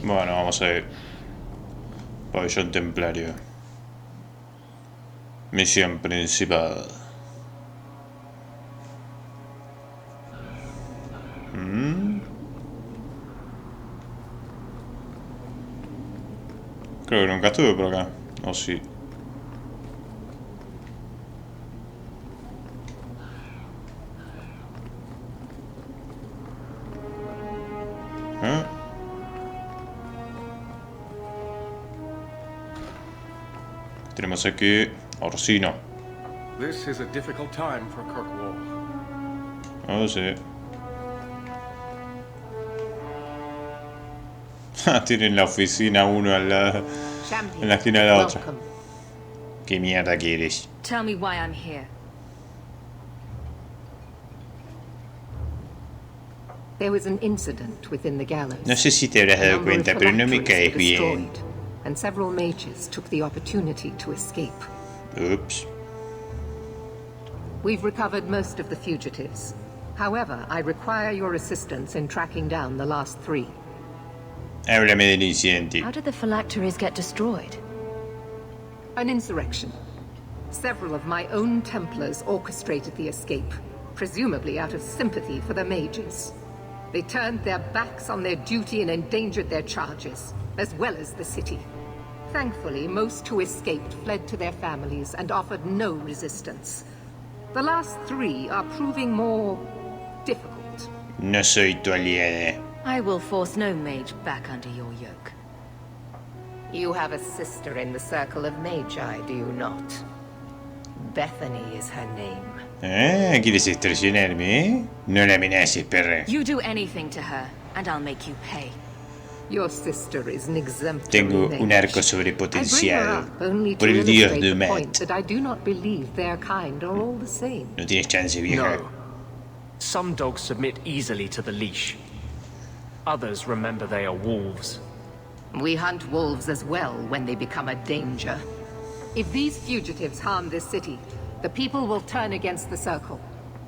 Bueno, vamos a ir. Pabellón templario. Misión principal. Creo que nunca estuve por acá. O sí. ¿Eh? Tenemos aquí Orsino. This is a difficult time for Kirkwall. Oh, sí. Tienen la oficina uno al lado, en la esquina de la otra. ¿Qué mierda quieres? Tell me why I'm here. There was an incident within the gallows. No sé si te habrás dado cuenta, pero no me caes bien. And several mages took the opportunity to escape. Oops. We've recovered most of the fugitives. However, I require your assistance in tracking down the last 3. Háblame del incidente. How did the phylacteries get destroyed? An insurrection. Several of my own Templars orchestrated the escape, presumably out of sympathy for the mages. They turned their backs on their duty and endangered their charges, as well as the city. Thankfully, most who escaped fled to their families and offered no resistance. The last 3 are proving more difficult. No soy tu aliada. I will force no mage back under your yoke. You have a sister in the circle of magi, do you not? Bethany is her name. Ah, ¿quieres extorsionarme, eh? No la amenaces, perra. You do anything to her, and I'll make you pay. Your sister is an exemplary Tengo mage. un arco sobrepotenciado Only por to el dios illustrate de the Matt. point that I do not believe their kind are all the same. No tienes chance, vieja. No. Some dogs submit easily to the leash. Others remember they are wolves. We hunt wolves as well when they become a danger. If these fugitives harm this city, the people will turn against the Circle.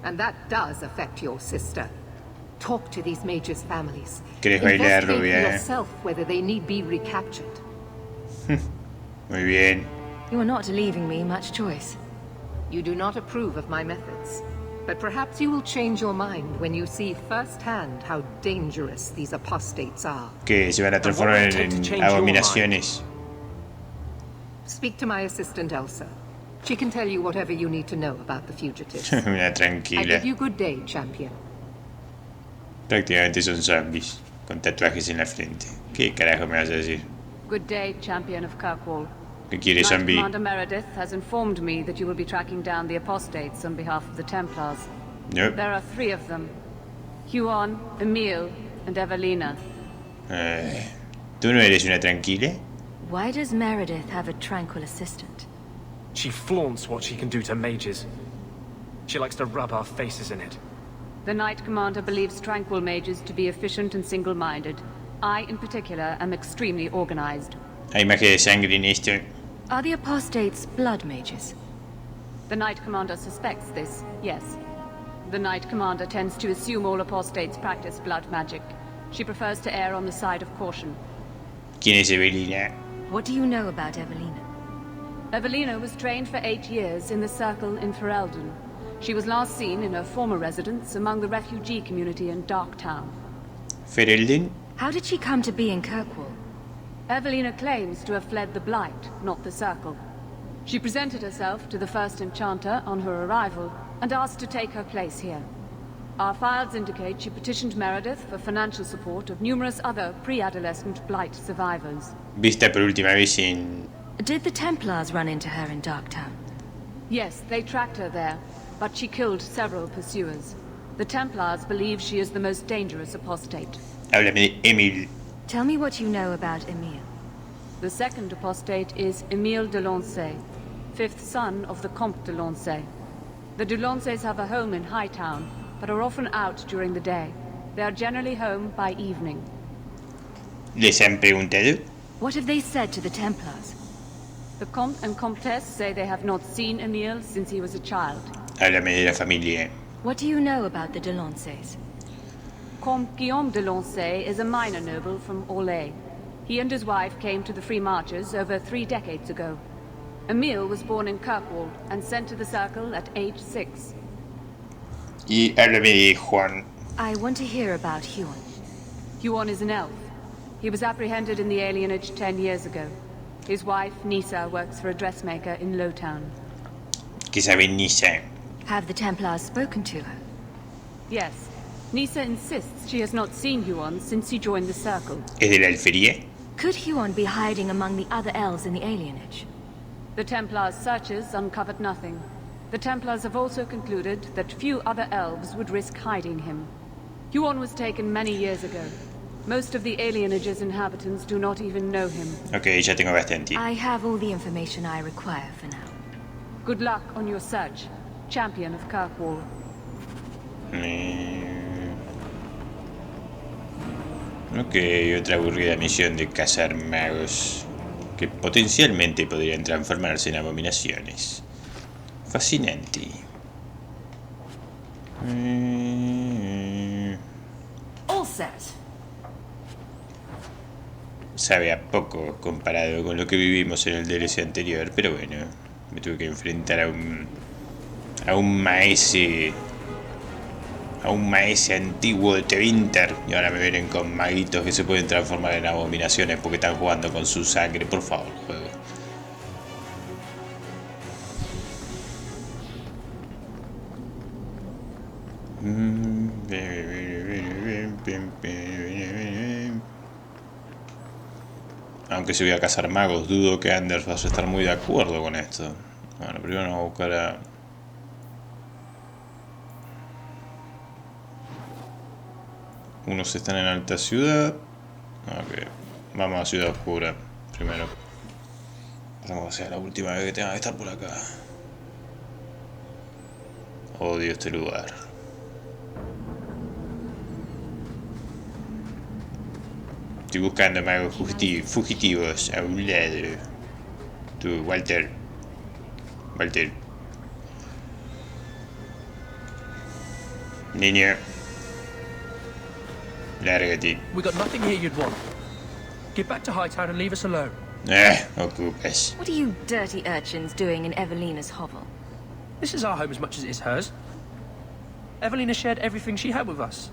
And that does affect your sister. Talk to these mages' families. ¿Quieres bailar, Investigate rubia, for eh? yourself whether they need be recaptured. Muy bien. You are not leaving me much choice. You do not approve of my methods. But perhaps you will change your mind when you see firsthand how dangerous these apostates are. Que se van a transformar en abominaciones. Speak to my assistant Elsa. She can tell you whatever you need to know about the fugitives. Una I tranquila. bid you good day, champion. Prácticamente son zombies, con tatuajes en la frente. ¿Qué carajo me vas a decir? Good day, champion of Kirkwall. ¿Qué quieres, Knight zombie? Commander Meredith has informed me that you will be tracking down the apostates on behalf of the Templars. Nope. There are 3 of them. Huon, Emile, and Evelina. ¿Tú no eres una tranquila? Why does Meredith have a tranquil assistant? She flaunts what she can do to mages. She likes to rub our faces in it. The Knight Commander believes tranquil mages to be efficient and single-minded. I, in particular, am extremely organized. Hay magia de sangre en esto. Are the apostates blood mages? The Knight Commander suspects this, yes. The Knight Commander tends to assume all apostates practice blood magic. She prefers to err on the side of caution. ¿Quién es Evelina? What do you know about Evelina? Evelina was trained for 8 years in the Circle in Ferelden. She was last seen in her former residence among the refugee community in Darktown. ¿Ferelden? How did she come to be in Kirkwall? Evelina claims to have fled the Blight, not the Circle. She presented herself to the first Enchanter on her arrival and asked to take her place here. Our files indicate she petitioned Meredith for financial support of numerous other pre-adolescent Blight survivors. Vista por última vez en... Did the Templars run into her in Darktown? Yes, they tracked her there, but she killed several pursuers. The Templars believe she is the most dangerous apostate. Háblame de Emile. Tell me what you know about Emile. The second apostate is Emile de Lancey, 5th son of the Comte de Lancey. The de Lanceys have a home in Hightown, but are often out during the day. They are generally home by evening. ¿Les han preguntado? What have they said to the Templars? The Comte and Comtesse say they have not seen Emile since he was a child. Háblame de la familia. What do you know about the de Lanceys? Comte Guillaume de Lancey is a minor noble from Orlais. He and his wife came to the Free Marches over 3 decades ago. Emil was born in Kirkwall and sent to the Circle at age 6. Y háblame, Juan. I want to hear about Huon. Huon is an elf. He was apprehended in the alienage 10 years ago. His wife, Nisa, works for a dressmaker in Lowtown. ¿Qué sabe Nisa? Have the Templars spoken to her? Yes. Nisa insists she has not seen Huon since he joined the Circle. ¿Es de la alfería? Could Huon be hiding among the other elves in the alienage? The Templars' searches uncovered nothing. The Templars have also concluded that few other elves would risk hiding him. Huon was taken many years ago. Most of the alienage's inhabitants do not even know him. Ok, ya tengo bastante. I have all the information I require for now. Good luck on your search, champion of Kirkwall. Ok, otra aburrida misión de cazar magos que potencialmente podrían transformarse en abominaciones. Fascinante. All set. Sabe a poco comparado con lo que vivimos en el DLC anterior, pero bueno, me tuve que enfrentar a un maese antiguo de Tevinter y ahora me vienen con maguitos que se pueden transformar en abominaciones porque están jugando con su sangre. Por favor, juego. Aunque si voy a cazar magos, dudo que Anders vaya a estar muy de acuerdo con esto. Bueno, primero vamos a buscar a... Unos están en alta ciudad. Ok, vamos a ciudad oscura primero. Vamos a sea la última vez que tenga que estar por acá. Odio este lugar. Estoy buscando magos fugitivos a un lado. Tú, Walter. Niño. Lárgate. We got nothing here you'd want. Get back to Hightown and leave us alone. Ocupas. What are you dirty urchins doing in Evelina's hovel? This is our home as much as it is hers. Evelina shared everything she had with us.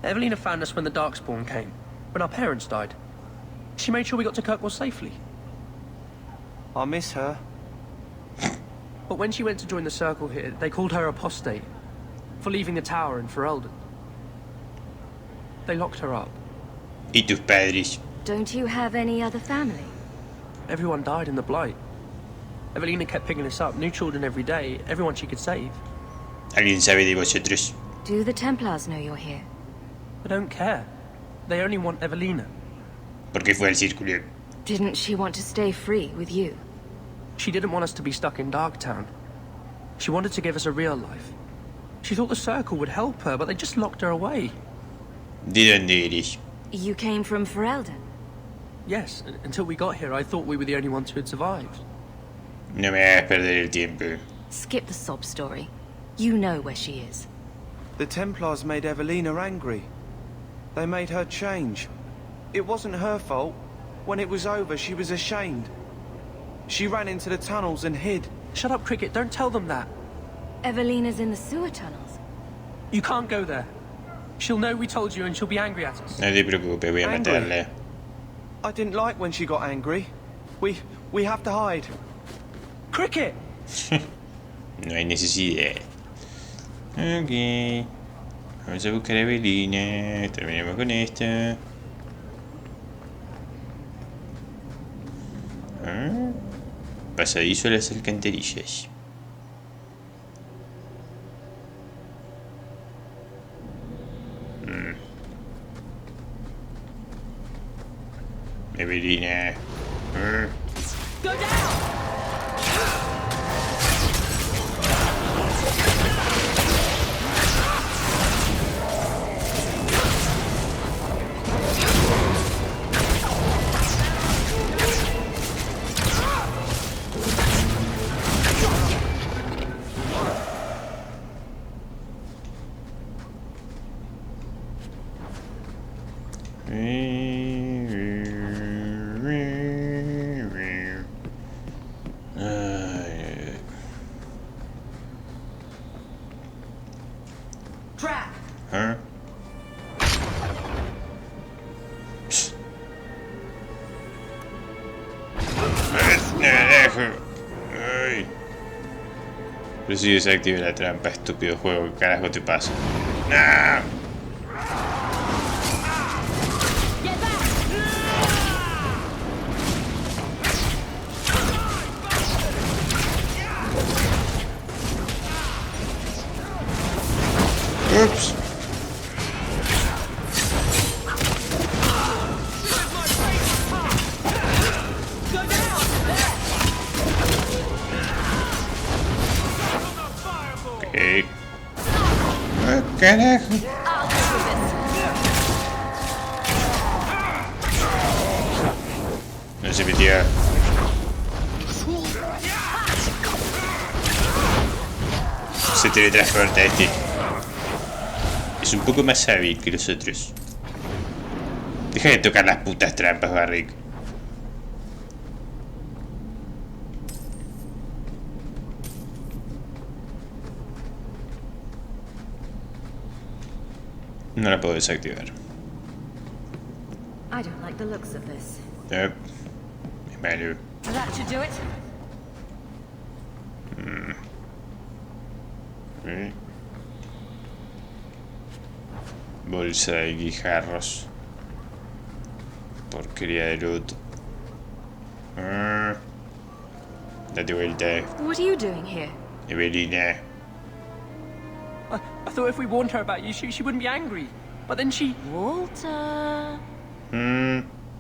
Evelina found us when the Darkspawn came, when our parents died. She made sure we got to Kirkwall safely. I miss her. But when she went to join the Circle here, they called her apostate for leaving the tower in Ferelden. They locked her up. ¿Y tus padres? Don't you have any other family? Everyone died in the Blight. Evelina kept picking us up, new children every day, everyone she could save. ¿Alguien sabe de vosotros? Do the Templars know you're here? They don't care. They only want Evelina. ¿Por qué fue al círculo? Didn't she want to stay free with you? She didn't want us to be stuck in Darktown. She wanted to give us a real life. She thought the Circle would help her, but they just locked her away. ¿De dónde eres? You came from Ferelden? Yes, until we got here, I thought we were the only ones who had survived. No me hagas perder el tiempo. Skip the sob story. You know where she is. The Templars made Evelina angry. They made her change. It wasn't her fault. When it was over, she was ashamed. She ran into the tunnels and hid. Shut up, Cricket, don't tell them that. Evelina's in the sewer tunnels. You can't go there. She'll know we told you and she'll be angry at us. No te preocupes, voy a Angry. matarla. I didn't like when she got angry. We have to hide. Cricket! No hay necesidad. Ok. Vamos a buscar a Evelina. Terminemos con esta. Pasadizo a las alcantarillas. Evelina. Go down! Pero si desactive la trampa, estúpido juego, ¿qué carajo te pasa? ¡No! Ups. Ok. Ah, carajo. No se metió. Se teletransporta este. Es un poco más hábil que los otros. Deja de tocar las putas trampas, Barrick. No la puedo desactivar. I don't like the looks of this. Yep. Es malo. That should do it. Bolsa de guijarros. Porquería de loot. Date vuelta, What are you doing here? Evelina. I thought if we warned her about you, she wouldn't be angry. But then she... Walter.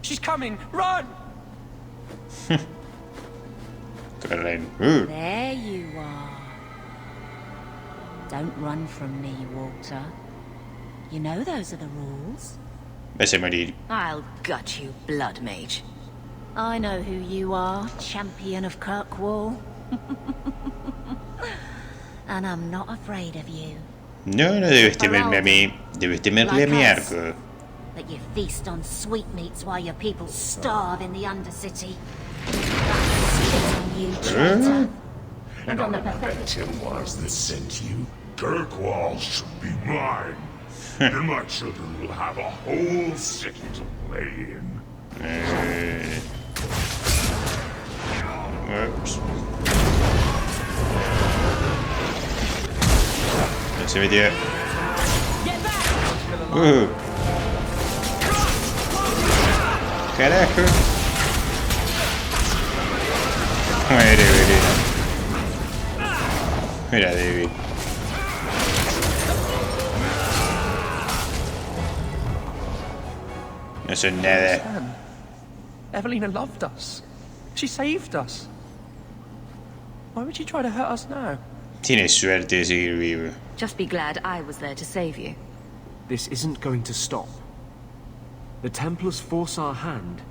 She's coming! Run! Corren. There you are. Don't run from me, Walter. You know those are the rules. Vas a morir. I'll gut you, blood mage. I know who you are, champion of Kirkwall. And I'm not afraid of you. No, no debes temerme a mí. Debes temerle a mi arco. That you feast on sweetmeats while your people starve in the Undercity. That's on you, traitor. And on the pathetic it was that sent you. Kirkwall should be mine. And my children will have a whole city to play in. Oops. No se metió. Carajo. Muere, Duderino. Mira, débil. No son nada. Sam, Evelina loved us. She saved us. Why would she try to hurt us now? Tienes suerte de seguir vivo. Just be glad I was there to save you. This isn't going to stop. The Templars force our hand.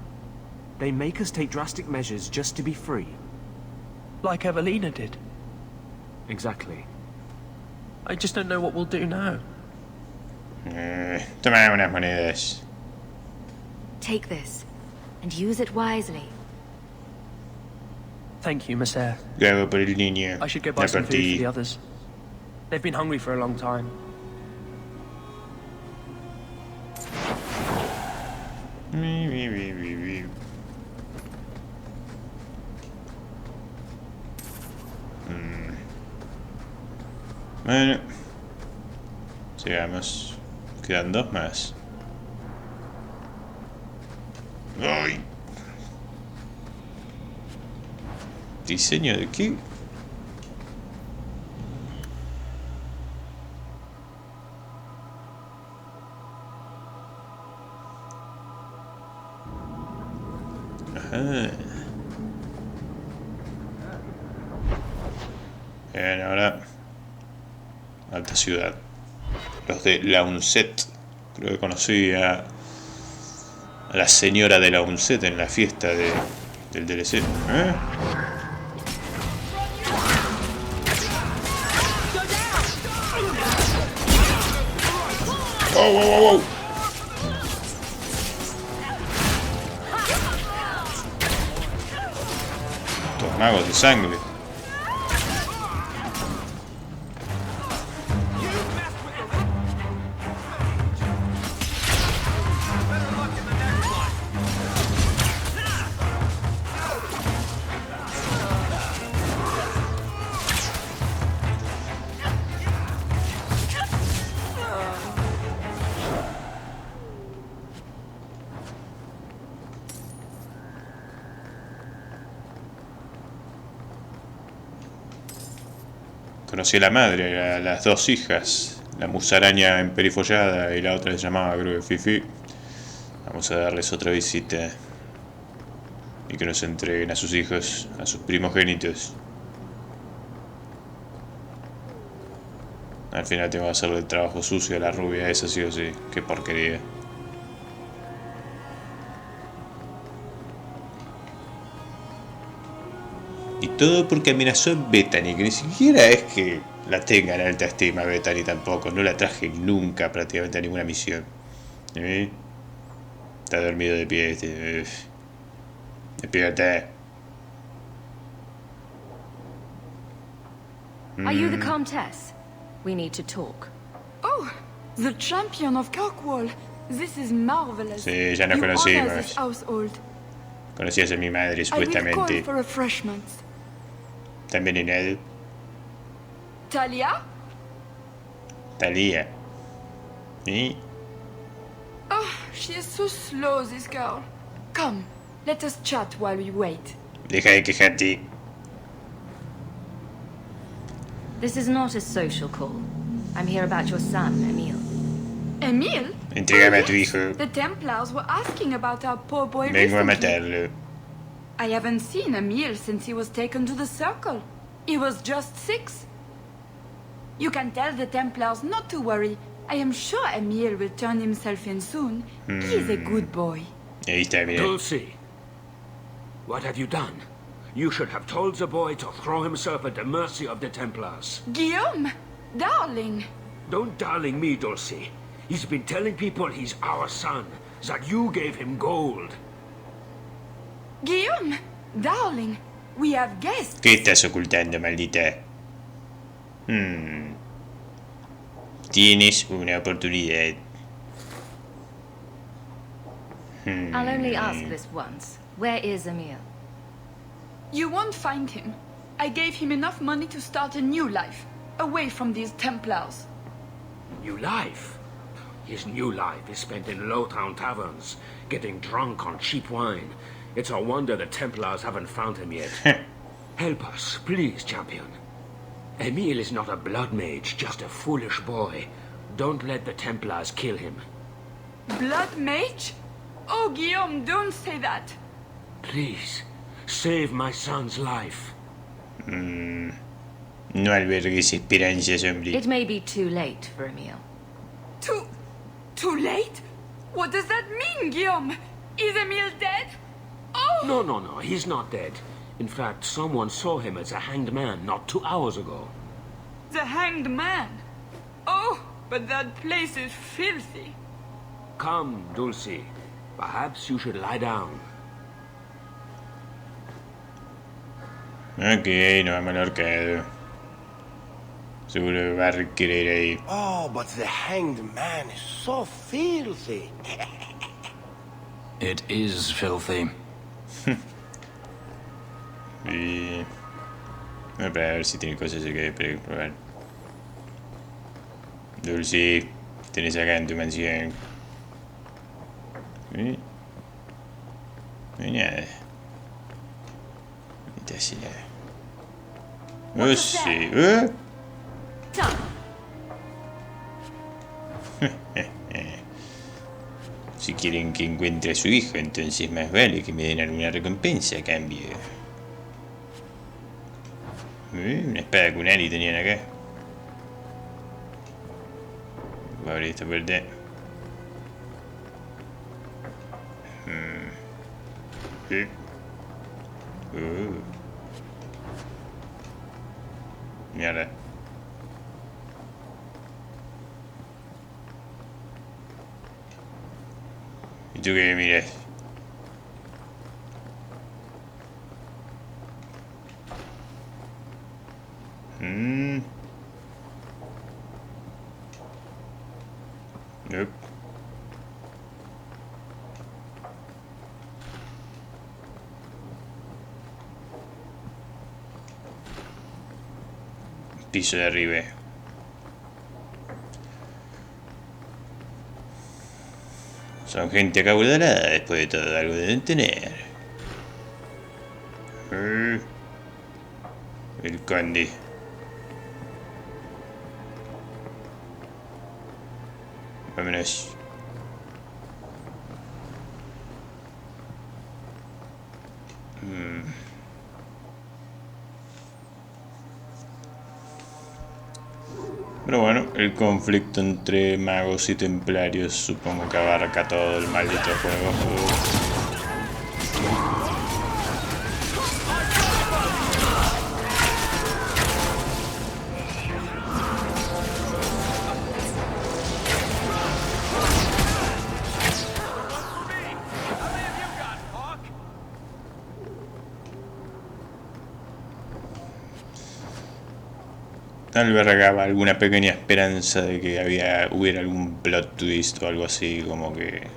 They make us take drastic measures just to be free. Like Evelina did. Exactly. I just don't know what we'll do now. Toma unas monedas. Take this, and use it wisely. Thank you, Miss Eyre. Lo hago por el niño. I should go buy No some por food for ti. the others. They've been hungry for a long time. Bueno, sigamos. Quedan dos más. ¡Ay! ¿Diseño de qué? Ajá. Bien, ahora alta ciudad. Los de la Unset. Creo que conocí a la señora de la Unset en la fiesta del DLC. ¡Oh, oh, oh, oh! Estos magos de sangre. Conocí a la madre, a las dos hijas. La musaraña emperifollada y la otra se llamaba, creo que Fifi. Vamos a darles otra visita. Y que nos entreguen a sus hijos, a sus primogénitos. Al final tengo que hacerle el trabajo sucio a la rubia esa, sí o sí. Qué porquería. Y todo porque amenazó a Bethany, que ni siquiera es que la tenga en alta estima Bethany tampoco. No la traje nunca prácticamente a ninguna misión. Está dormido de pie este. Despídate. Are you the Comtesse? We need to talk. Oh, the champion of Kirkwall. This is marvelous. Sí, ya nos You honor conocimos. this household. Conocías a mi madre, I will supuestamente. call for refreshments. También en él. Talia? Talía. ¿Y? Oh, she is so slow, this girl. Come, let us chat while we wait. Deja de quejarte. This is not a social call. I'm here about your son, Emile. Emile? Entrégame a tu yes. hijo. The Templars were asking about our poor boy Vengo a recently. matarlo. I haven't seen Emile since he was taken to the Circle. He was just 6. You can tell the Templars not to worry. I am sure Emile will turn himself in soon. He is a good boy. Ahí está, mira. Dulcie, what have you done? You should have told the boy to throw himself at the mercy of the Templars. Guillaume, darling. Don't darling me, Dulcie. He's been telling people he's our son, that you gave him gold. Guillaume, darling, we have guests. ¿Qué estás ocultando, maldita? Tienes una oportunidad. I'll only ask this once. Where is Emile? You won't find him. I gave him enough money to start a new life, away from these Templars. New life? His new life is spent in low-town taverns, getting drunk on cheap wine. It's a wonder the Templars haven't found him yet. Help us, please, champion. Emile is not a blood mage, just a foolish boy. Don't let the Templars kill him. Blood mage? Oh, Guillaume, don't say that. Please, save my son's life. No albergues esperanzas, hombre. It may be too late for Emile. Too late? What does that mean, Guillaume? Is Emile dead? Oh! No, he's not dead. In fact, someone saw him as a hanged man not 2 hours ago. The hanged man? Oh, but that place is filthy. Come, Dulcie. Perhaps you should lie down. Ok, nos vamos al ahorcado. Seguro que va a querer ahí. Oh, but the hanged man is so filthy. It is filthy. Y... Voy a ver si tiene cosas que probar. Dulce, tenés acá en tu mansión. ¿Sí? No hay nada. Ahorita sí nada. Oh, sí. Si quieren que encuentre a su hijo, entonces más vale que me den alguna recompensa a cambio. Una espada kunari tenían acá. Voy a abrir esta puerta. Sí. Mierda. ¿Y tú qué miras? Nope. Piso de arriba. Son gente acaudalada después de todo, algo deben tener. El conde. Vámonos. Pero bueno, el conflicto entre magos y templarios supongo que abarca todo el maldito juego. Tal vez regaba alguna pequeña esperanza de que hubiera algún plot twist o algo así, como que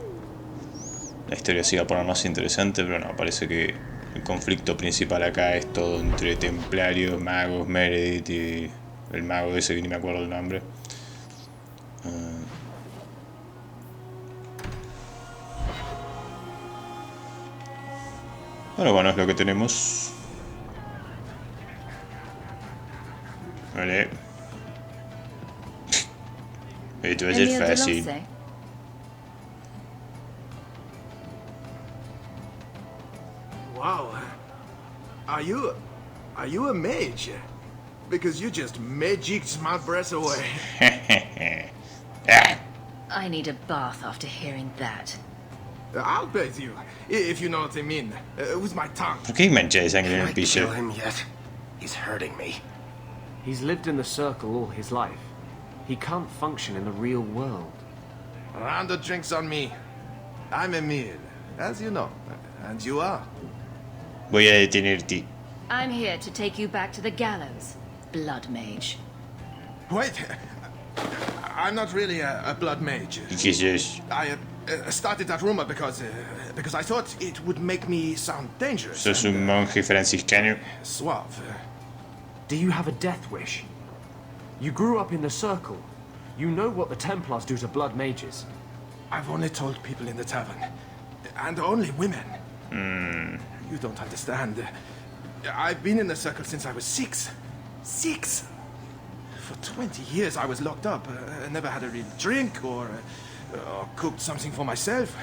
la historia se iba a poner más interesante, pero no, parece que el conflicto principal acá es todo entre templarios, magos, Meredith y el mago ese que ni me acuerdo el nombre. Pero bueno, es lo que tenemos. Vale. Esto va a ser fácil. Wow. Are you a mage? Because you just magicked my breath away. I need a bath after hearing that. I'll bathe you, if you know what I mean. With my tongue. ¿Por qué hay mancha de sangre en el piso? Kill him yet? He's hurting me. He's lived in the circle all his life. He can't function in the real world. A round of drinks on me. I'm Emil, as you know. And you are? Voy a detenerte. I'm here to take you back to the gallows, blood mage. Wait. I'm not really a blood mage. ¿Y qué es eso? I started that rumor because I thought it would make me sound dangerous. ¿Sos un monje franciscano? Suave. Do you have a death wish? You grew up in the circle. You know what the Templars do to blood mages. I've only told people in the tavern. And only women. You don't understand. I've been in the circle since I was 6. 6! For 20 years I was locked up. Never had a real drink or cooked something for myself.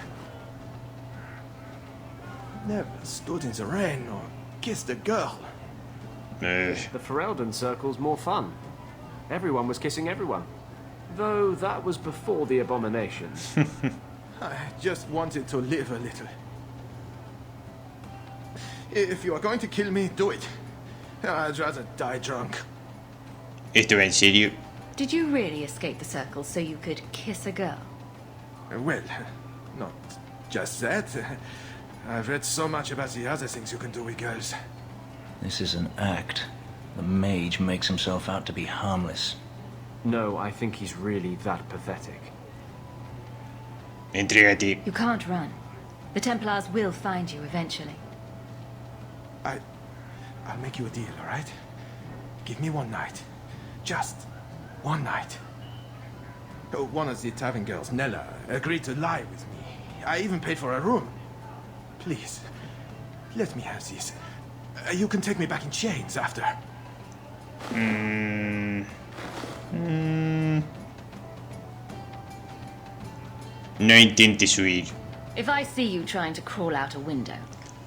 Never stood in the rain or kissed a girl. The Ferelden circle's more fun. Everyone was kissing everyone. Though that was before the abominations. I just wanted to live a little. If you are going to kill me, do it. I'd rather die drunk. ¿Esto va en serio? Did you really escape the circle so you could kiss a girl? Well, not just that. I've read so much about the other things you can do with girls. This is an act. The mage makes himself out to be harmless. No, I think he's really that pathetic. Entrégate. You can't run. The Templars will find you eventually. I'll make you a deal, all right? Give me one night. Just one night. One of the tavern girls, Nella, agreed to lie with me. I even paid for a room. Please, let me have this. You can take me back in chains after. No intentes huir. If I see you trying to crawl out a window,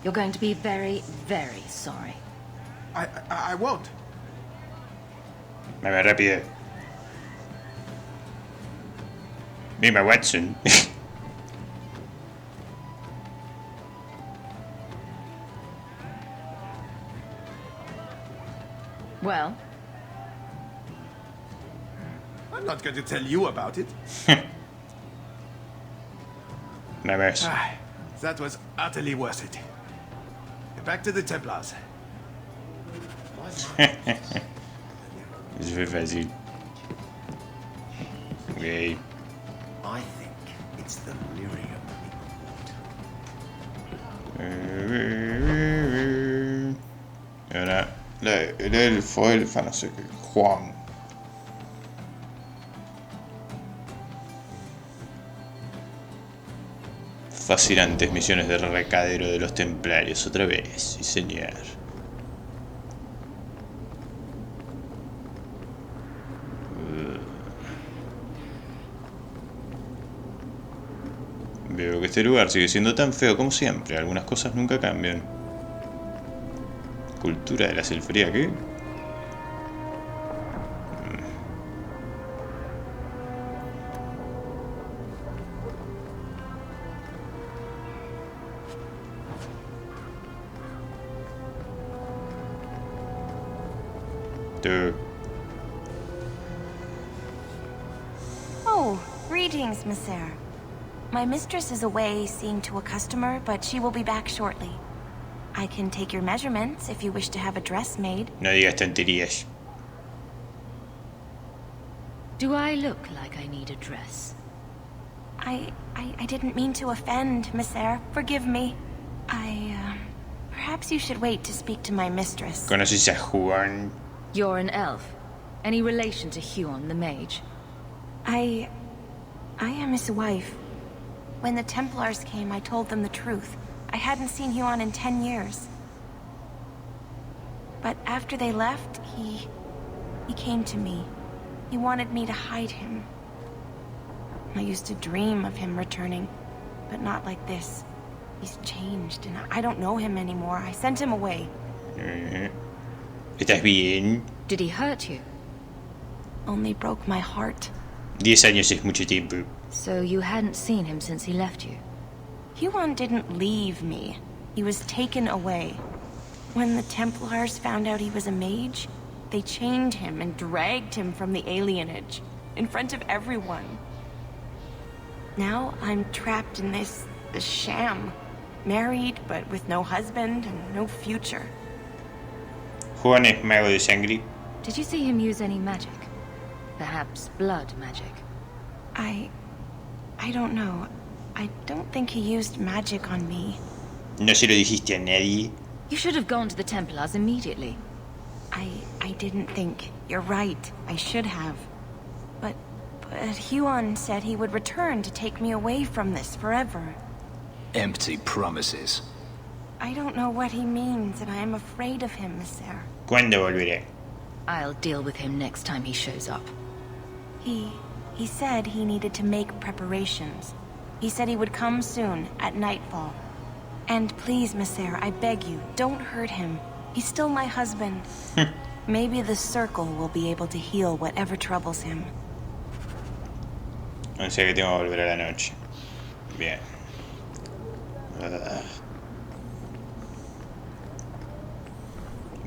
you're going to be very, very sorry. I won't. Más rápido. Mima Watson. Well? I'm not going to tell you about it. Vamos. That was utterly worth it. Back to the Templars. Eso fue fácil. Ok. I think it's the lyrium. Y ahora el elfa, no sé qué, Juan. Fascinantes misiones de recadero de los templarios, otra vez, sí señor. Veo que este lugar sigue siendo tan feo como siempre. Algunas cosas nunca cambian. Cultura de la selfría, ¿qué? Oh, greetings, Monsieur. My mistress is away seeing to a customer, but she will be back shortly. I can take your measurements if you wish to have a dress made. No digas tonterías. Do I look like I need a dress? I didn't mean to offend, Monsieur. Forgive me. Perhaps you should wait to speak to my mistress. ¿Conoces a Juan? You're an elf. Any relation to Huon the mage? I am his wife. When the Templars came, I told them the truth. I hadn't seen Huon in 10 years. But after they left, he came to me. He wanted me to hide him. I used to dream of him returning, but not like this. He's changed, and I don't know him anymore. I sent him away. ¿Estás bien? Did he hurt you? Only broke my heart. 10 años es mucho tiempo. So you hadn't seen him since he left you? Huon didn't leave me. He was taken away. When the Templars found out he was a mage, they chained him and dragged him from the alienage, in front of everyone. Now I'm trapped in this sham. Married, but with no husband and no future. Juan es mago de sangre. Did you see him use any magic? Perhaps blood magic? I don't know. I don't think he used magic on me. No se lo dijiste a nadie. You should have gone to the Templars immediately. I didn't think. You're right. I should have. But Huon said he would return to take me away from this forever. Empty promises. I don't know what he means, and I am afraid of him, Monsieur. ¿Cuándo volveré? I'll deal with him next time he shows up. He said he needed to make preparations. He said he would come soon, at nightfall. And please, Monsieur, I beg you, don't hurt him. He's still my husband. Maybe the circle will be able to heal whatever troubles him. O sea que tengo que volver a la noche. Bien.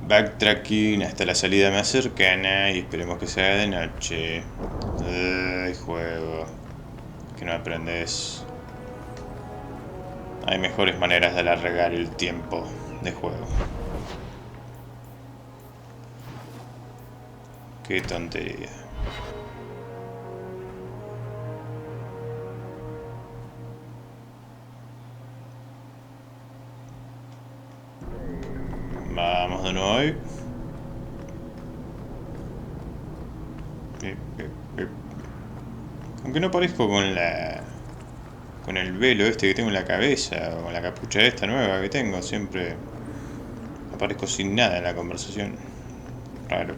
Backtracking hasta la salida más cercana y esperemos que sea de noche. Ay, juego. Que no aprendes. Hay mejores maneras de alargar el tiempo de juego. Qué tontería. Vamos de nuevo ahí. Aunque no parezco con el velo este que tengo en la cabeza, o con la capucha esta nueva que tengo, siempre aparezco sin nada en la conversación. Raro.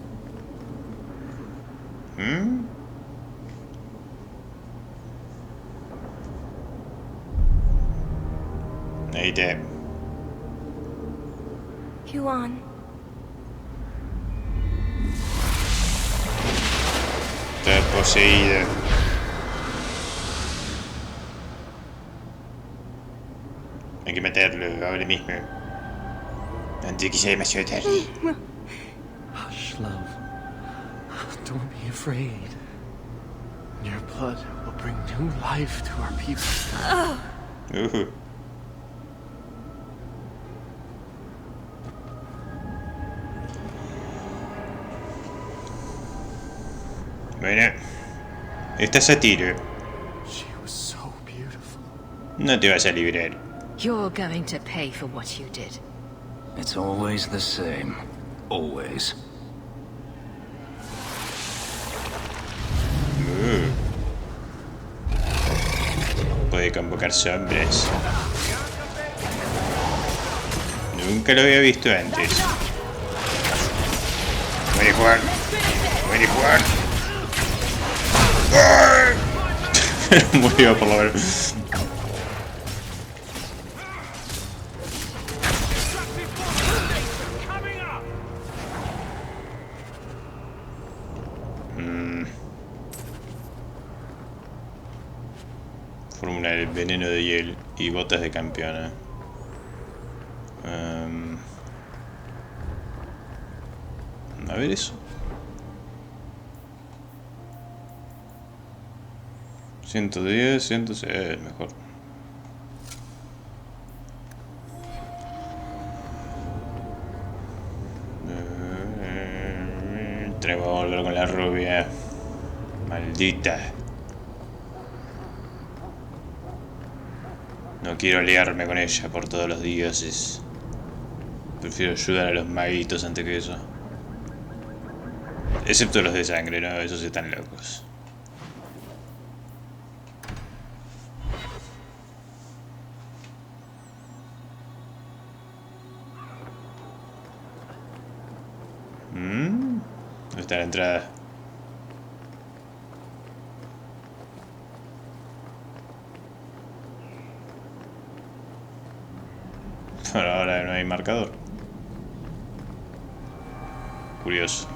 Ahí te... Huon. Está poseída. Hay que meterlo ahora mismo. Antes de que sea demasiado tarde. Hush, love. Don't be afraid. Your blood will bring new life to our people. Bueno, estás a tiro. She was so beautiful. No te vas a librar. You're going to pay for what you did. It's always the same. Always. Puede convocar sombras. Nunca lo había visto antes. Muere Juan. Muere Juan. Murió por lo menos. el veneno de hiel y botas de campeona. A ver eso. 110, 106, mejor. Tenemos que volver con la rubia. Maldita. No quiero liarme con ella por todos los dioses. Prefiero ayudar a los maguitos antes que eso. Excepto los de sangre, ¿no? Esos están locos. ¿Dónde está la entrada? Por ahora no hay marcador. Curioso.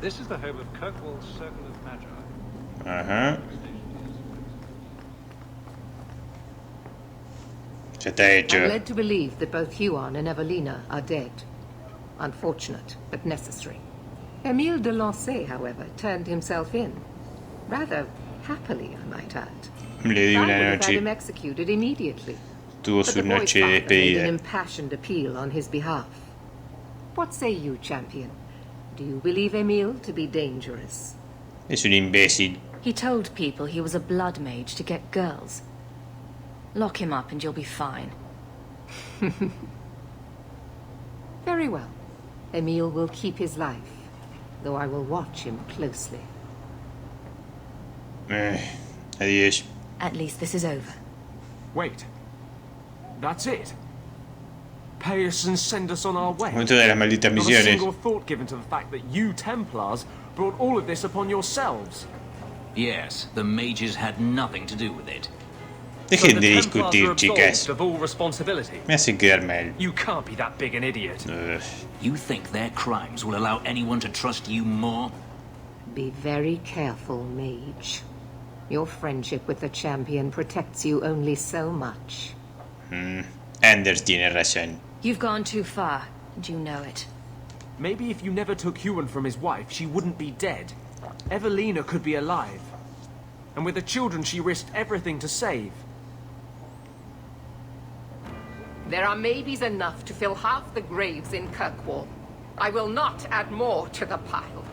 This is the home of Kirkwall's Circle of Magi. Ajá. Ya está hecho. I'm led to believe that both Huon and Evelina are dead. Unfortunate, but necessary. Emile de Lancey, however, turned himself in. Rather happily, I might add. Le di I una would have had noche. him executed immediately. Tuvo But su the boy's noche de father made an despedida. impassioned appeal on his behalf. What say you, champion? Do you believe Emile to be dangerous? Es un imbécil. He told people he was a blood mage to get girls. Lock him up and you'll be fine. Very well. Emile will keep his life, though I will watch him closely. Adiós. At least this is over. Wait. That's it? Pay us and send us on our way? Momento de las malditas Not a misiones. single thought given to the fact that you Templars brought all of this upon yourselves. Yes, the mages had nothing to do with it. Dejen So de the Templars discutir, were chicas. absolved of all responsibility. Me hacen quedar mal. You can't be that big an idiot. You think their crimes will allow anyone to trust you more? Be very careful, mage. Your friendship with the champion protects you only so much. Anders tiene razón. You've gone too far, and you know it. Maybe if you never took Huon from his wife, she wouldn't be dead. Evelina could be alive. And with the children she risked everything to save. There are maybes enough to fill half the graves in Kirkwall. I will not add more to the pile.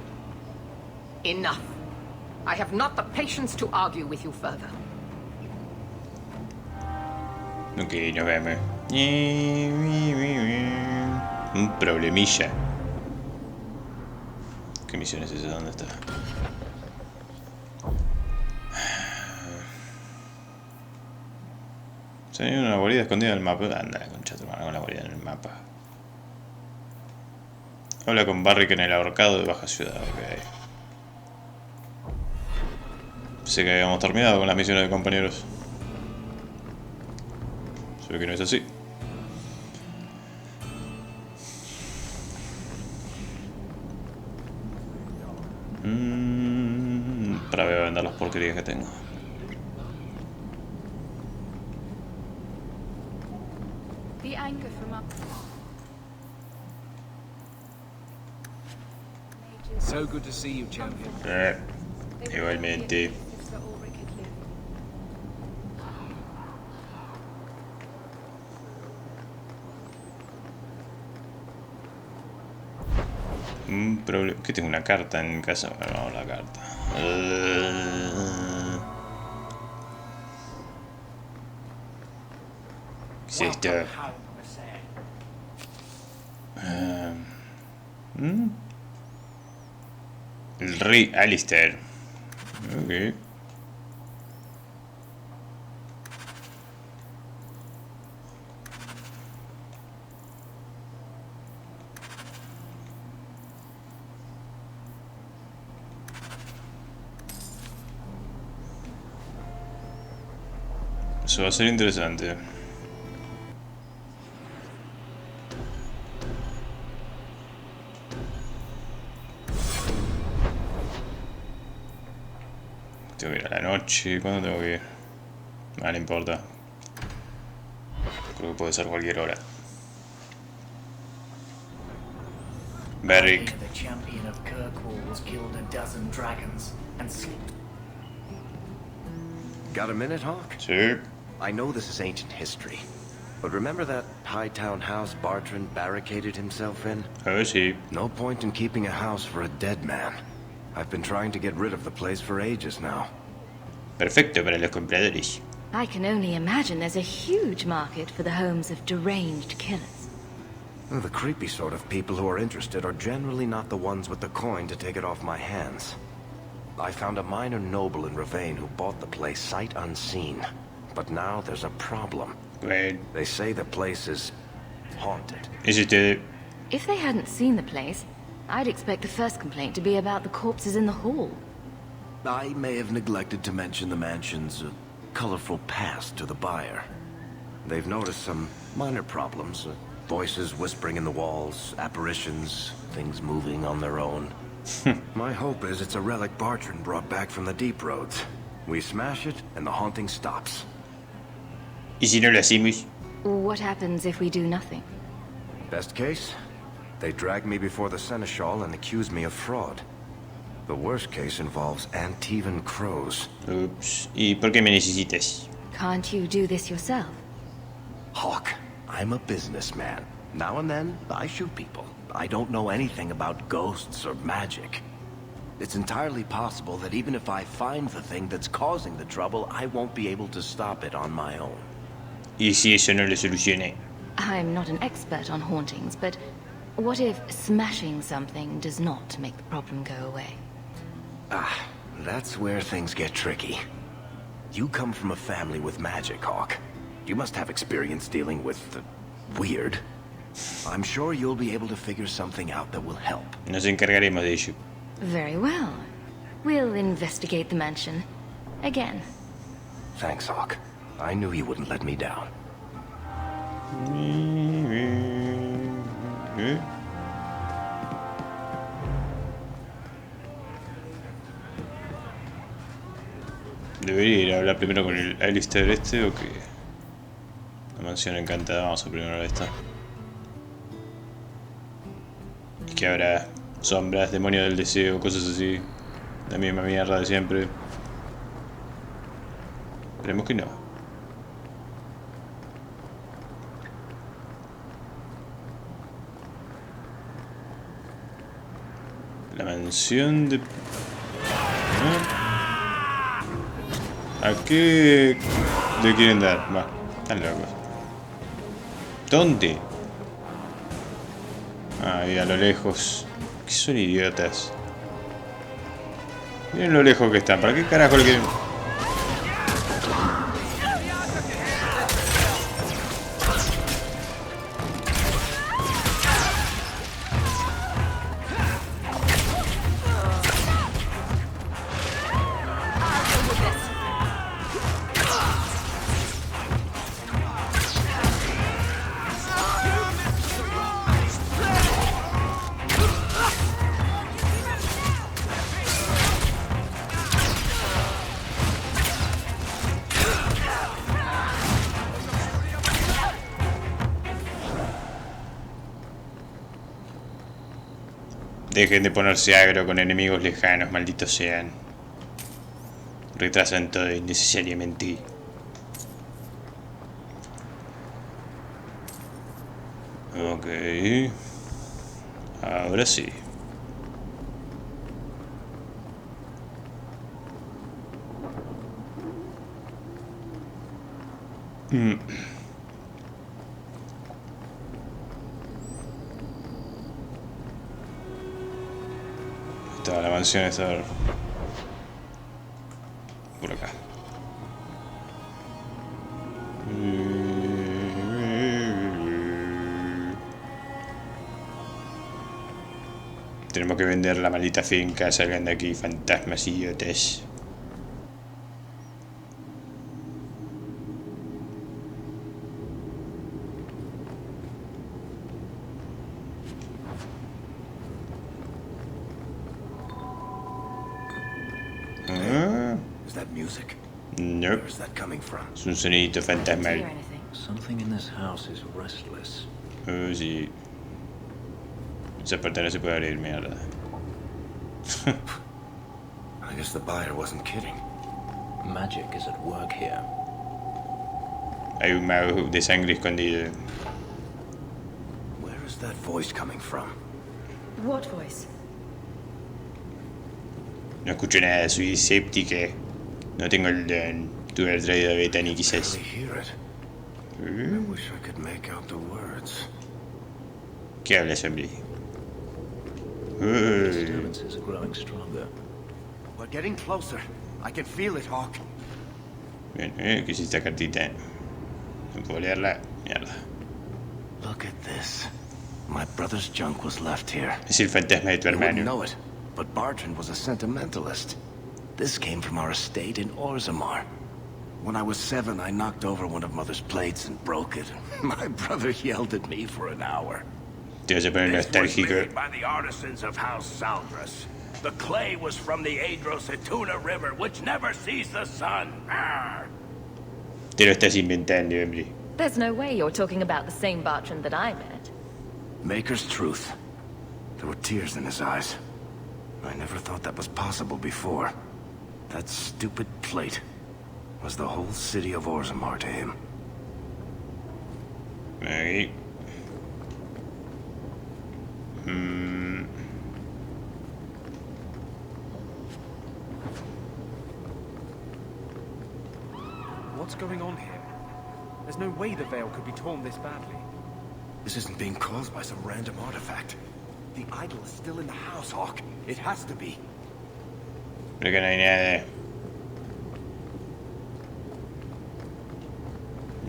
Enough. I have not the patience to argue with you further. Ok, nos vemos. Un problemilla. ¿Qué misión es esa? ¿Dónde está? Se hay una guarida escondida en el mapa. Anda, concha tu mano con la guarida en el mapa. Habla con Barrick en el ahorcado de Baja Ciudad. Ok. Pensé que habíamos terminado con las misiones de compañeros. Se ve que no es así. Para ver a vender las porquerías que tengo. The anchor from up. So good to see you, champion. Igualmente. Un problema. ¿Qué tengo una carta en casa? Bueno, vamos a la carta. ¿Qué es esto? El rey Alistair. Ok. Eso va a ser interesante. Tengo que ir a la noche. ¿Cuándo tengo que ir? No le importa. Creo que puede ser cualquier hora. Beric. The champion of Kirkwall killed a dozen dragons and slipped. Got a minute, Hawk? Sí. I know this is ancient history, but remember that Hightown house Bartrand barricaded himself in? Oh, sí. No point in keeping a house for a dead man. I've been trying to get rid of the place for ages now. Perfecto para los compradores. I can only imagine there's a huge market for the homes of deranged killers. Well, the creepy sort of people who are interested are generally not the ones with the coin to take it off my hands. I found a minor noble in Ravane who bought the place sight unseen. But now there's a problem. Right. They say the place is haunted. Is it If they hadn't seen the place, I'd expect the first complaint to be about the corpses in the hall. I may have neglected to mention the mansion's colorful past to the buyer. They've noticed some minor problems. Voices whispering in the walls, apparitions, things moving on their own. My hope is it's a relic Bartrand brought back from the deep roads. We smash it, and the haunting stops. ¿Y si no lo hacemos? What happens if we do nothing? Best case, they drag me before the Seneschal and accuse me of fraud. The worst case involves Antivan crows. Oops. ¿Y por qué me necesitas? Can't you do this yourself? Hawk, I'm a businessman. Now and then, I shoot people. I don't know anything about ghosts or magic. It's entirely possible that even if I find the thing that's causing the trouble, I won't be able to stop it on my own. ¿Y si eso no lo solucione? I'm not an expert on hauntings, but what if smashing something does not make the problem go away? Ah, that's where things get tricky. You come from a family with magic, Hawk. You must have experience dealing with the weird. I'm sure you'll be able to figure something out that will help. Nos encargaremos de ello. Very well. We'll investigate the mansion. Again. Thanks, Hawk. I knew you wouldn't let me down. Debería ir a hablar primero con el Alistair este o que... La mansión encantada, vamos a primero a esta. Y que habrá sombras, demonios del deseo, cosas así. La misma mierda de siempre. Esperemos que no. La mansión de... ¿A qué le quieren dar? Va, están locos. ¿Dónde? Ahí a lo lejos. Que son idiotas. Miren lo lejos que están. ¿Para qué carajo le quieren...? Dejen de ponerse agro con enemigos lejanos, malditos sean. Retrasan todo innecesariamente. Ok. Ahora sí. Estaba la mansión esta por acá. Tenemos que vender la maldita finca. Salgan de aquí, fantasmas idiotas. that music? No. Where's that coming from? Es un sonidito fantasmal. Something in this house is restless. Oh, sí. Esa puerta no se puede abrir, mierda. I guess the buyer wasn't kidding. Magic is at work here. Hay un mago de sangre escondido. Where is that voice coming from? What voice? No escucho nada, soy escéptica. No tengo el don. Tuve el traído beta ni quizás. I hear it. I wish I could make out the words. ¿Qué hablas, hombre? Disturbances are growing stronger. We're getting closer. I can feel it, Hawk. Bien, ¿qué es esta cartita? No puedo leerla. Mierda. Look at this. My brother's junk was left here. Es el fantasma de tu You wouldn't hermano. know it, but Bartrand was a sentimentalist. This came from our estate in Orzammar. When I was 7, I knocked over one of Mother's plates and broke it. My brother yelled at me for an hour. Te vas a poner This was nostálgico. made by the artisans of House Saldras. The clay was from the Adro-Setuna River, which never sees the sun. Arr! Te lo estás inventando, hombre. There's no way you're talking about the same Bartrand that I met. Maker's truth. There were tears in his eyes. I never thought that was possible before. That stupid plate was the whole city of Orzammar to him. Ahí. What's going on here? There's no way the veil could be torn this badly. This isn't being caused by some random artifact. The idol is still in the house, Hawk. It has to be. Creo que no hay nada.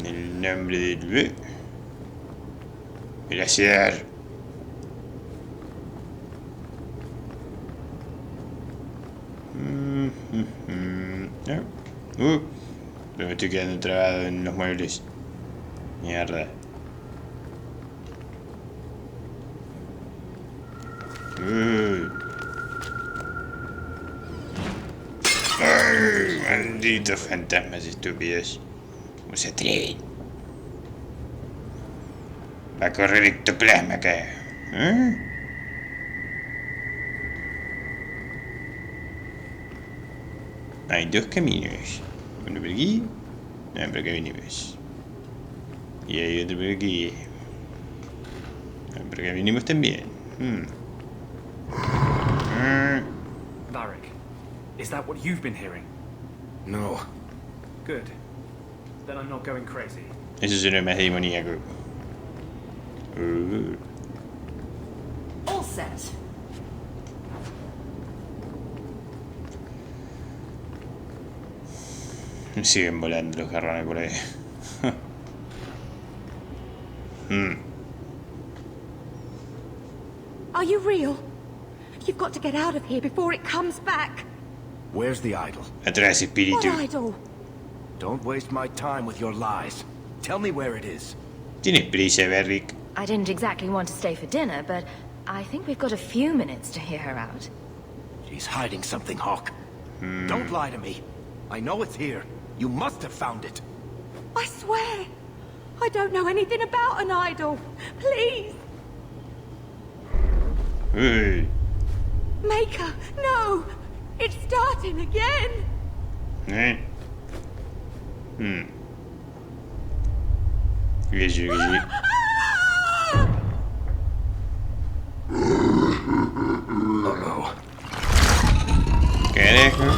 En el nombre del... Gracias. No. Pero me estoy quedando trabado en los muebles. Mierda. Ay, malditos fantasmas estúpidos. ¿Cómo se atreven? Va a correr ectoplasma acá. Hay dos caminos. Uno por aquí. No, por acá vinimos. Y hay otro por aquí. Por acá vinimos también. Varric, is that what you've been hearing? No. Good. Then I'm not going crazy. Eso suena más demoníaco. All set. Siguen volando los garrones por ahí. Are you real? You've got to get out of here before it comes back. Where's the idol? Atrás, espíritu. What idol? Don't waste my time with your lies. Tell me where it is. Tienes prisa, Varric. I didn't exactly want to stay for dinner, but I think we've got a few minutes to hear her out. She's hiding something, Hawk. Don't lie to me. I know it's here. You must have found it. I swear. I don't know anything about an idol. Please. Uy. Maker, no. It's starting again. Que sí. Uh-oh. Carajo.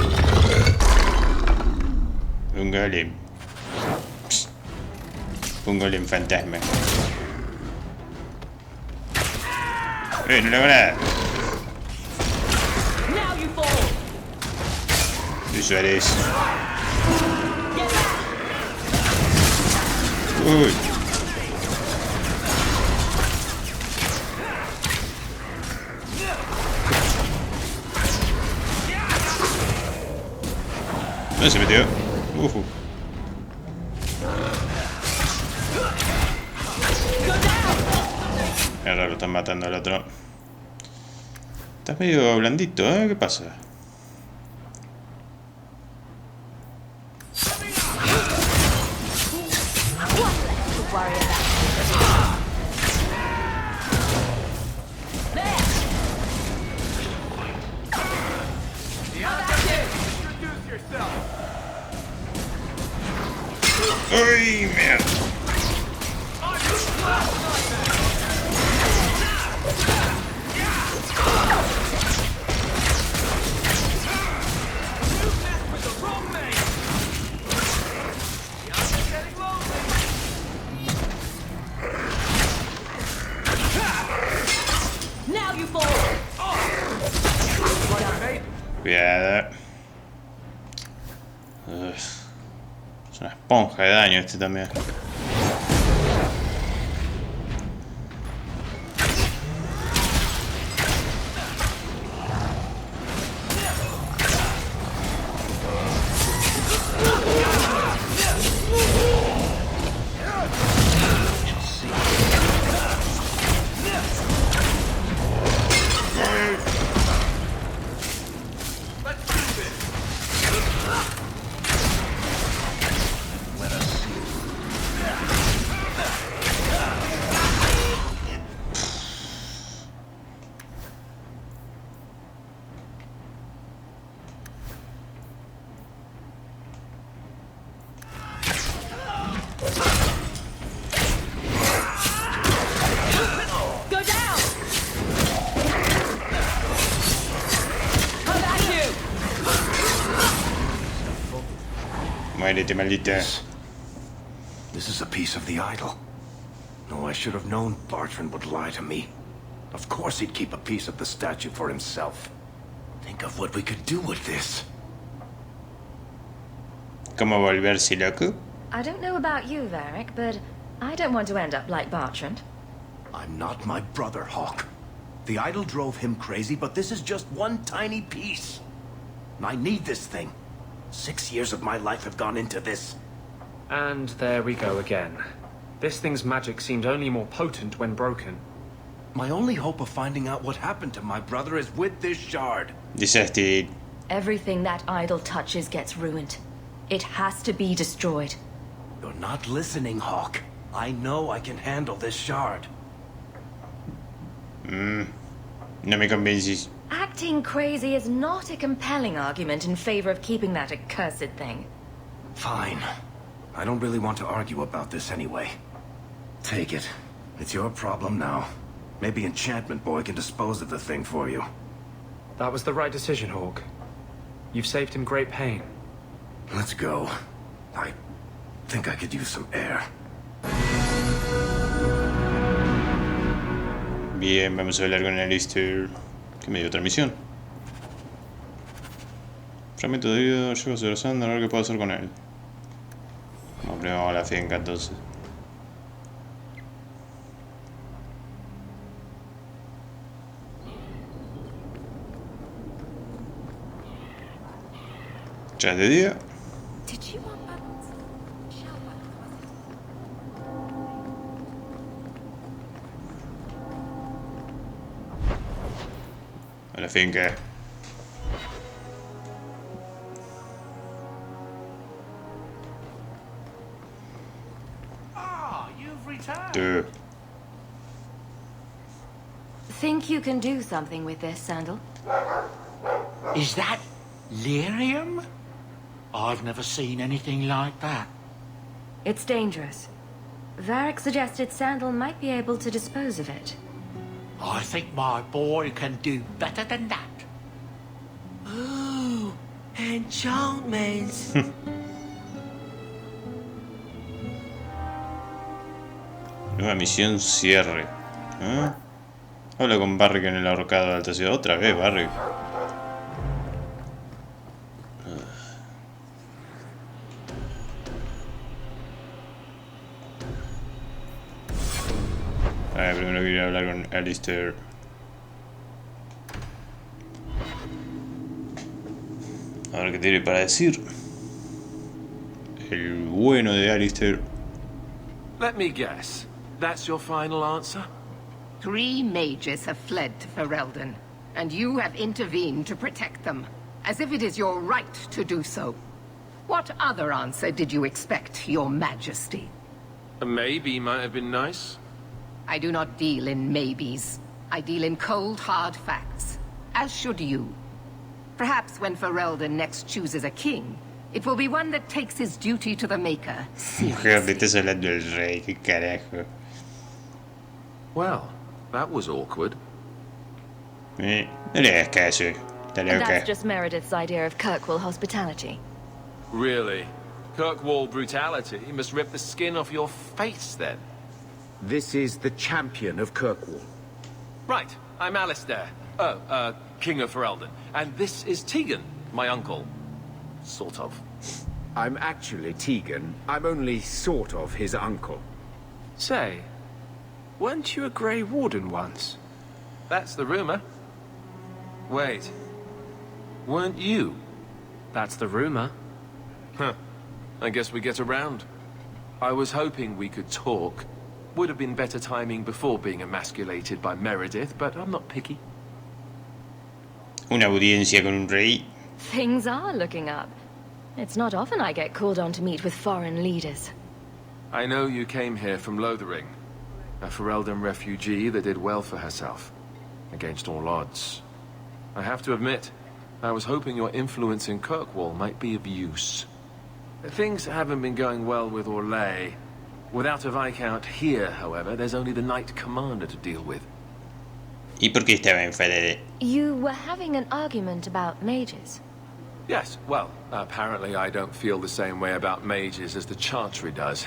Un golem. Psst. Un golem fantasma. No le hago nada. Eso eres. Uy. ¿Dónde se metió? Es raro, están matando al otro. Estás medio blandito, ¿eh? ¿Qué pasa? ¡Ay, mierda! Cuidado. Es una esponja de daño este también. Muérete, maldita. This is a piece of the idol. No, I should have known Bartrand would lie to me. Of course he'd keep a piece of the statue for himself. Think of what we could do with this. ¿Cómo volverse loco? I don't know about you, Varric, but I don't want to end up like Bartrand. I'm not my brother, Hawk. The idol drove him crazy, but this is just one tiny piece. I need this thing. 6 years of my life have gone into this. And there we go again. This thing's magic seemed only more potent when broken. My only hope of finding out what happened to my brother is with this shard. Disaster. Everything that idol touches gets ruined. It has to be destroyed. You're not listening, Hawk. I know I can handle this shard. No me convences. Acting crazy is not a compelling argument in favor of keeping that accursed thing. Fine. I don't really want to argue about this anyway. Take it. It's your problem now. Maybe Enchantment Boy can dispose of the thing for you. That was the right decision, Hawk. You've saved him great pain. Let's go. I think I could use some air. Bien, vamos a hablar con Alistair, que me dio otra misión. Fragmento de vida, llevo a Cazando, a ver qué puedo hacer con él. Vamos primero a la finca entonces. Ya es de día. A la finca. You've returned. Duh. Think you can do something with this, Sandal? Is that lyrium? I've never seen anything like that. It's dangerous. Varric suggested Sandal might be able to dispose of it. I think my boy can do better than that. Ooh, enchantments. Nueva misión cierre. ¿Eh? Habla con Barrick en el ahorcado de alta ciudad. Otra vez, Barrick. Primero quería hablar con Alistair. A ver qué tiene para decir. El bueno de Alistair. Let me guess. That's your final answer? 3 mages have fled to Ferelden, and you have intervened to protect them, as if it is your right to do so. What other answer did you expect, your majesty? A maybe might have been nice. I do not deal in maybes. I deal in cold, hard facts. As should you. Perhaps when Ferelden next chooses a king, It will be one that takes his duty to the Maker Mujer, te estás hablando del rey, qué carajo. Well, that was awkward. No le hagas caso. Está And that's loca. just Meredith's idea of Kirkwall hospitality. Really? Kirkwall brutality? You must rip the skin off your face, then. This is the champion of Kirkwall. Right, I'm Alistair. King of Ferelden. And this is Tegan, my uncle. Sort of. I'm actually Tegan. I'm only sort of his uncle. Say, weren't you a Grey Warden once? That's the rumor. Wait. Weren't you? That's the rumor. Huh. I guess we get around. I was hoping we could talk. Would have been better timing before being emasculated by Meredith, but I'm not picky. Una audiencia con un rey. Things are looking up. It's not often I get called on to meet with foreign leaders. I know you came here from Lothering, a Ferelden refugee that did well for herself, against all odds. I have to admit, I was hoping your influence in Kirkwall might be of use. Things haven't been going well with Orlais. Without a Viscount here, however, there's only the Knight Commander to deal with. ¿Y por qué estaba enfadada? You were having an argument about mages. Yes, well, apparently I don't feel the same way about mages as the Chantry does.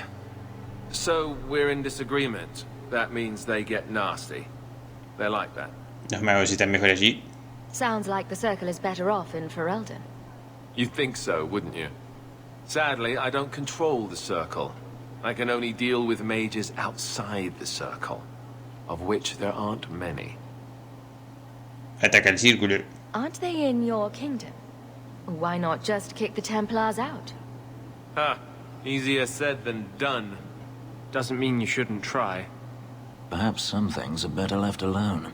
So, we're in disagreement. That means they get nasty. They're like that. Los magos están mejor allí. Sounds like the Circle is better off in Ferelden. You'd think so, wouldn't you? Sadly, I don't control the Circle. I can only deal with mages outside the Circle, of which there aren't many. Ataca el círculo. Aren't they in your kingdom? Why not just kick the Templars out? Ha! Easier said than done. Doesn't mean you shouldn't try. Perhaps some things are better left alone.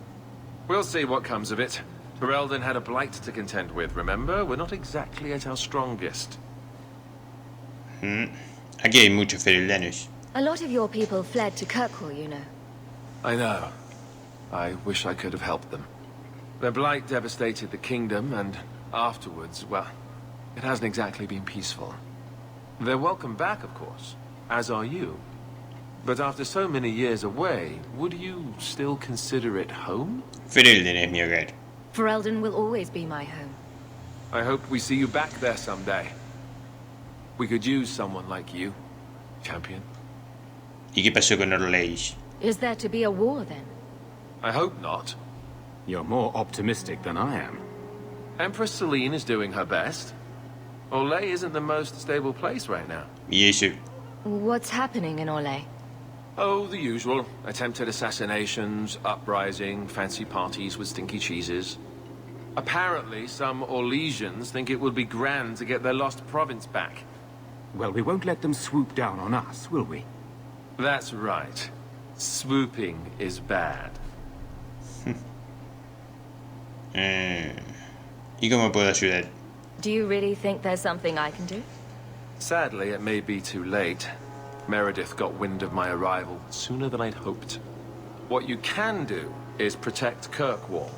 We'll see what comes of it. Ferelden had a blight to contend with, remember? We're not exactly at our strongest. Aquí hay muchos fereldanos. A lot of your people fled to Kirkwall, you know. I know. I wish I could have helped them. Their blight devastated the kingdom, and afterwards, well, it hasn't exactly been peaceful. They're welcome back, of course, as are you. But after so many years away, would you still consider it home? Ferelden es mi hogar. Ferelden will always be my home. I hope we see you back there someday. We could use someone like you, champion. ¿Y qué pasó con Orlais? Is there to be a war, then? I hope not. You're more optimistic than I am. Empress Celine is doing her best. Orlais isn't the most stable place right now. ¿Y eso? What's happening in Orlais? Oh, the usual. Attempted assassinations, uprising, fancy parties with stinky cheeses. Apparently, some Orlesians think it would be grand to get their lost province back. Well, we won't let them swoop down on us, will we? That's right. Swooping is bad. ¿Y cómo puedo ayudar? Do you really think there's something I can do? Sadly, it may be too late. Meredith got wind of my arrival sooner than I'd hoped. What you can do is protect Kirkwall.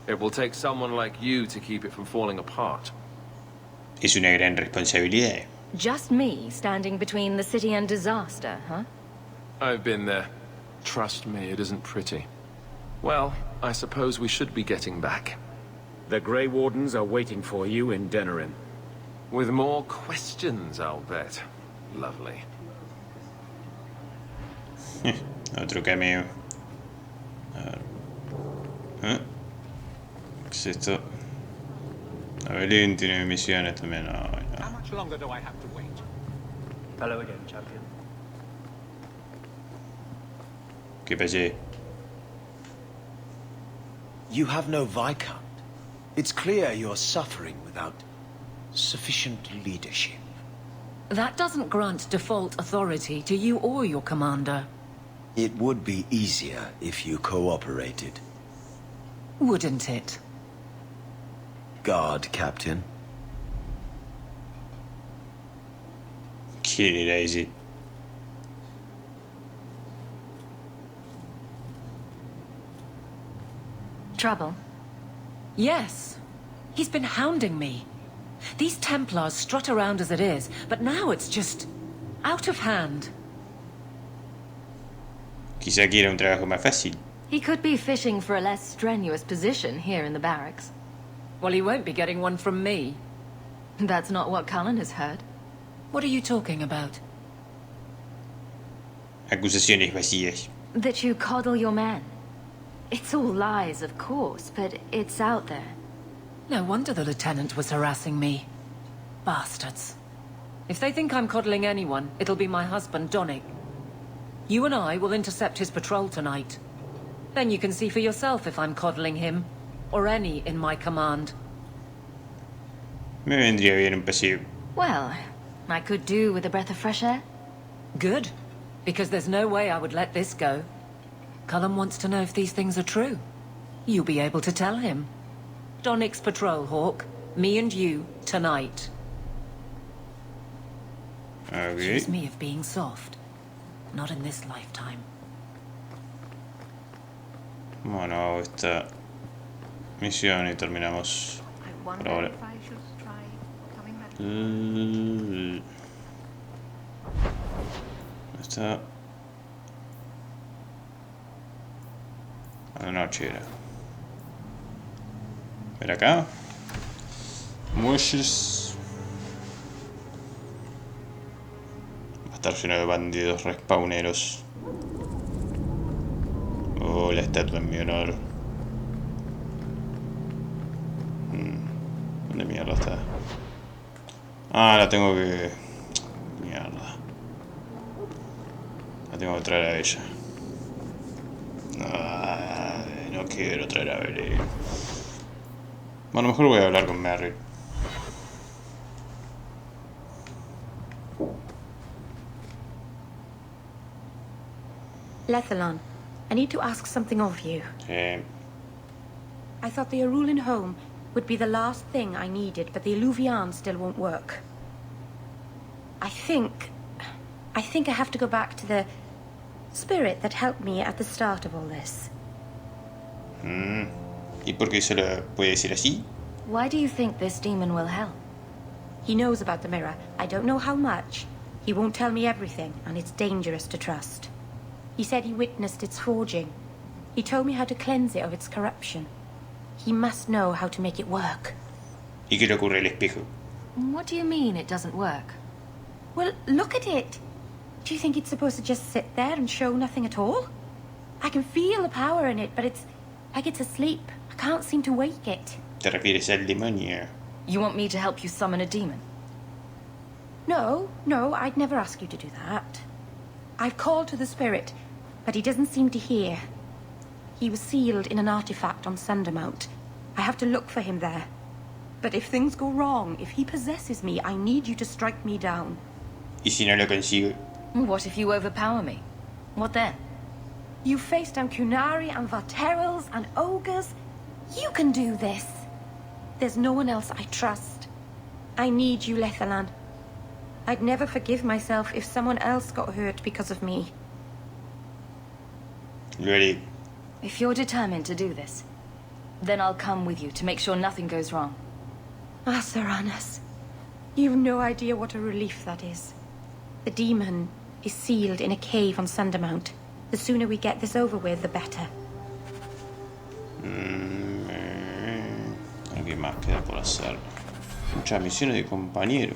It will take someone like you to keep it from falling apart. Es una gran responsabilidad. Just me standing between the city and disaster, huh? I've been there. Trust me, it isn't pretty. Well, I suppose we should be getting back. The Grey Wardens are waiting for you in Denerim. With more questions, I'll bet. Lovely. Otro cameo. A ver. ¿Eh? ¿Qué es esto? Evelyn tiene misiones también. No, no. How much longer do I have to wait? Hello again, champion. ¿Qué pasé? You have no Viscount. It's clear you're suffering without sufficient leadership. That doesn't grant default authority to you or your commander. It would be easier if you cooperated. Wouldn't it? Guard, Captain. ¿Quién era ese? Trouble? Yes. He's been hounding me. These Templars strut around as it is, but now it's just out of hand. Quizá quiera un trabajo más fácil. He could be fishing for a less strenuous position here in the barracks. Well, he won't be getting one from me. That's not what Cullen has heard. What are you talking about? Acusaciones vacías. That you coddle your men. It's all lies, of course, but it's out there. No wonder the lieutenant was harassing me. Bastards. If they think I'm coddling anyone, it'll be my husband, Donnick. You and I will intercept his patrol tonight. Then you can see for yourself if I'm coddling him, or any in my command. Me vendría bien un paseo. Well, I could do with a breath of fresh air. Good, because there's no way I would let this go. Cullen wants to know if these things are true. You'll be able to tell him. Donnick's patrol, Hawk. Me and you, tonight. Okay. Accuse me of being soft. Not in this lifetime. Bueno, esta misión y terminamos por ahora. Esta a la noche era. Ver acá. Muelles. Va a estar lleno de bandidos respawneros. Oh, la estatua en mi honor. ¿Dónde mierda está? Ah, la tengo que... Mierda. La tengo que traer a ella. No quiero traer a Belén. Bueno, mejor voy a hablar con Merry. Lethalon, I need to ask something of you. I thought the Arulin home would be the last thing I needed, but the Illuvian still won't work. I think I have to go back to the spirit that helped me at the start of all this. ¿Y por qué se lo puede decir así? Why do you think this demon will help? He knows about the mirror. I don't know how much. He won't tell me everything, and it's dangerous to trust. He said he witnessed its forging. He told me how to cleanse it of its corruption. He must know how to make it work. ¿Y qué le ocurre al espejo? What do you mean it doesn't work? Well, look at it. Do you think it's supposed to just sit there and show nothing at all? I can feel the power in it, but it's like it's asleep. I can't seem to wake it. ¿Te refieres al demonio? You want me to help you summon a demon? No, I'd never ask you to do that. I've called to the spirit, but he doesn't seem to hear. He was sealed in an artifact on Sundermount. I have to look for him there. But if things go wrong, if he possesses me, I need you to strike me down. ¿Y si no lo consigo? What if you overpower me? What then? You face down Kunari and Varterals and ogres. You can do this. There's no one else I trust. I need you, Lethalon. I'd never forgive myself if someone else got hurt because of me. Ready. If you're determined to do this, then I'll come with you to make sure nothing goes wrong. Ah, Serranus. You've no idea what a relief that is. The demon is sealed in a cave on Sundermount. The sooner we get this over with, the better. ¿Qué más queda por hacer? Muchas misiones de compañero.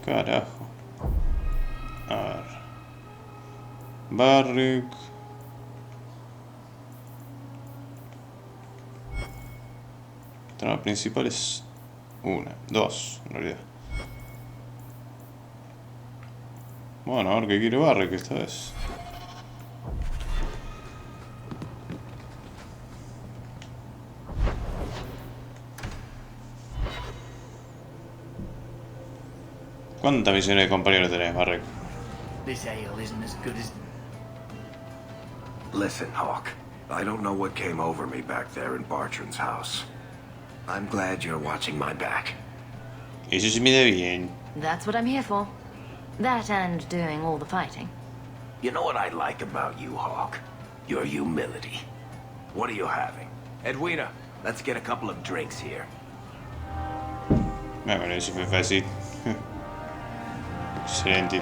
Carajo. A ver. Barrick. Trama principal es una, dos, en realidad. Bueno, a ver qué quiere Barrick esta vez. ¿Cuántas misiones de compañero tenés, Barrick? This ale isn't as good as... Listen, Hawk. I don't know what came over me back there in Bartran's house. I'm glad you're watching my back. Eso se me da bien. That's what I'm here for. That and doing all the fighting. You know what I like about you, Hawk? Your humility. What are you having? Edwina, let's get a couple of drinks here. Bueno, eso fue fácil. Excelente.